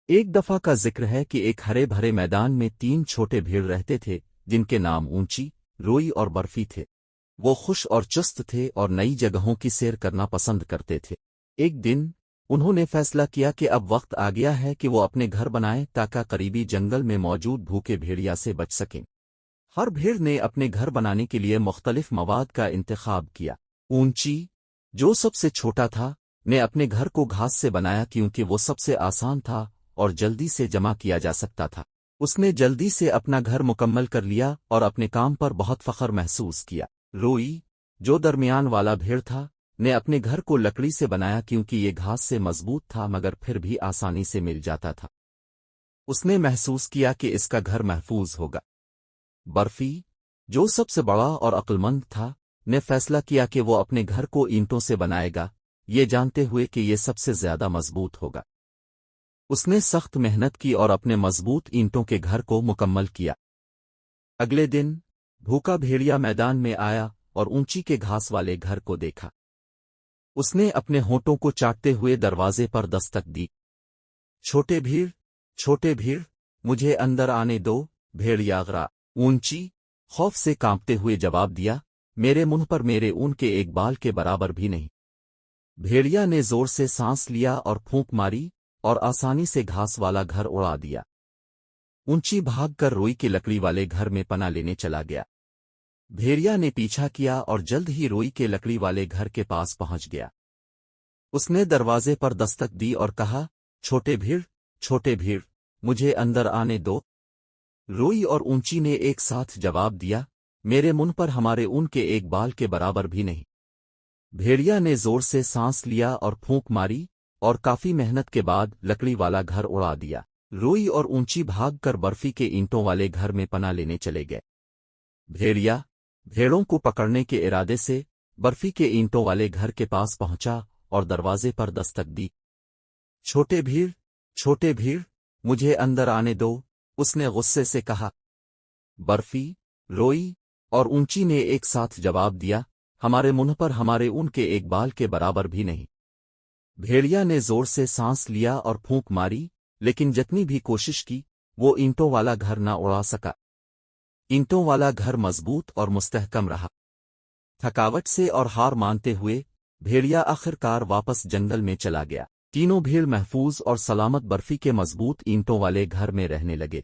ایک دفعہ کا ذکر ہے کہ ایک ہرے بھرے میدان میں 3 چھوٹے بھیڑ رہتے تھے جن کے نام اونچی، روئی اور برفی تھے۔ وہ خوش اور چست تھے اور نئی جگہوں کی سیر کرنا پسند کرتے تھے۔ ایک دن انہوں نے فیصلہ کیا کہ اب وقت آ گیا ہے کہ وہ اپنے گھر بنائیں تاکہ قریبی جنگل میں موجود بھوکے بھیڑیا سے بچ سکیں۔ ہر بھیڑ نے اپنے گھر بنانے کے لیے مختلف مواد کا انتخاب کیا۔ اونچی، جو سب سے چھوٹا تھا، نے اپنے گھر کو گھاس سے بنایا کیونکہ وہ سب سے آسان تھا اور جلدی سے جمع کیا جا سکتا تھا۔ اس نے جلدی سے اپنا گھر مکمل کر لیا اور اپنے کام پر بہت فخر محسوس کیا۔ روئی، جو درمیان والا بھیڑ تھا، نے اپنے گھر کو لکڑی سے بنایا کیونکہ یہ گھاس سے مضبوط تھا مگر پھر بھی آسانی سے مل جاتا تھا۔ اس نے محسوس کیا کہ اس کا گھر محفوظ ہوگا۔ برفی، جو سب سے بڑا اور عقلمند تھا، نے فیصلہ کیا کہ وہ اپنے گھر کو اینٹوں سے بنائے گا، یہ جانتے ہوئے کہ یہ سب سے زیادہ مضبوط ہوگا۔ اس نے سخت محنت کی اور اپنے مضبوط اینٹوں کے گھر کو مکمل کیا۔ اگلے دن بھوکا بھیڑیا میدان میں آیا اور اونچی کے گھاس والے گھر کو دیکھا۔ اس نے اپنے ہونٹوں کو چاٹتے ہوئے دروازے پر دستک دی۔ چھوٹے بھیڑ، چھوٹے بھیڑ، مجھے اندر آنے دو، بھیڑیا غرا۔ اونچی خوف سے کانپتے ہوئے جواب دیا، میرے منہ پر میرے اون کے ایک بال کے برابر بھی نہیں۔ بھیڑیا نے زور سے سانس لیا اور پھونک ماری اور آسانی سے گھاس والا گھر اڑا دیا۔ اونچی بھاگ کر روئی کے لکڑی والے گھر میں پناہ لینے چلا گیا۔ بھیڑیا نے پیچھا کیا اور جلد ہی روئی کے لکڑی والے گھر کے پاس پہنچ گیا۔ اس نے دروازے پر دستک دی اور کہا، چھوٹے بھیڑ، چھوٹے بھیڑ، مجھے اندر آنے دو۔ روئی اور اونچی نے ایک ساتھ جواب دیا، میرے منہ پر ہمارے اون کے ایک بال کے برابر بھی نہیں۔ بھیڑیا نے زور سے سانس لیا اور پھونک ماری اور کافی محنت کے بعد لکڑی والا گھر اڑا دیا۔ روئی اور اونچی بھاگ کر برفی کے اینٹوں والے گھر میں پناہ لینے چلے گئے۔ بھیڑیا بھیڑوں کو پکڑنے کے ارادے سے برفی کے اینٹوں والے گھر کے پاس پہنچا اور دروازے پر دستک دی۔ چھوٹے بھیڑ، چھوٹے بھیڑ، مجھے اندر آنے دو، اس نے غصے سے کہا۔ برفی، روئی اور اونچی نے ایک ساتھ جواب دیا، ہمارے منہ پر ہمارے اون کے ایک بال کے برابر بھی نہیں۔ بھیڑیا نے زور سے سانس لیا اور پھونک ماری، لیکن جتنی بھی کوشش کی، وہ اینٹوں والا گھر نہ اڑا سکا۔ اینٹوں والا گھر مضبوط اور مستحکم رہا۔ تھکاوٹ سے اور ہار مانتے ہوئے بھیڑیا آخر کار واپس جنگل میں چلا گیا۔ تینوں بھیڑ محفوظ اور سلامت برفی کے مضبوط اینٹوں والے گھر میں رہنے لگے۔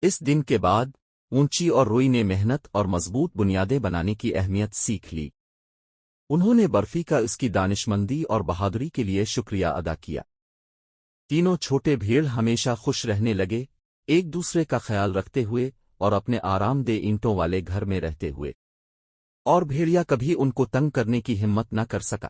اس دن کے بعد اونچی اور روئی نے محنت اور مضبوط بنیادیں بنانے کی اہمیت سیکھ لی۔ انہوں نے برفی کا اس کی دانشمندی اور بہادری کے لیے شکریہ ادا کیا۔ تینوں چھوٹے بھیڑ ہمیشہ خوش رہنے لگے، ایک دوسرے کا خیال رکھتے ہوئے اور اپنے آرام دہ اینٹوں والے گھر میں رہتے ہوئے، اور بھیڑیا کبھی ان کو تنگ کرنے کی ہمت نہ کر سکا۔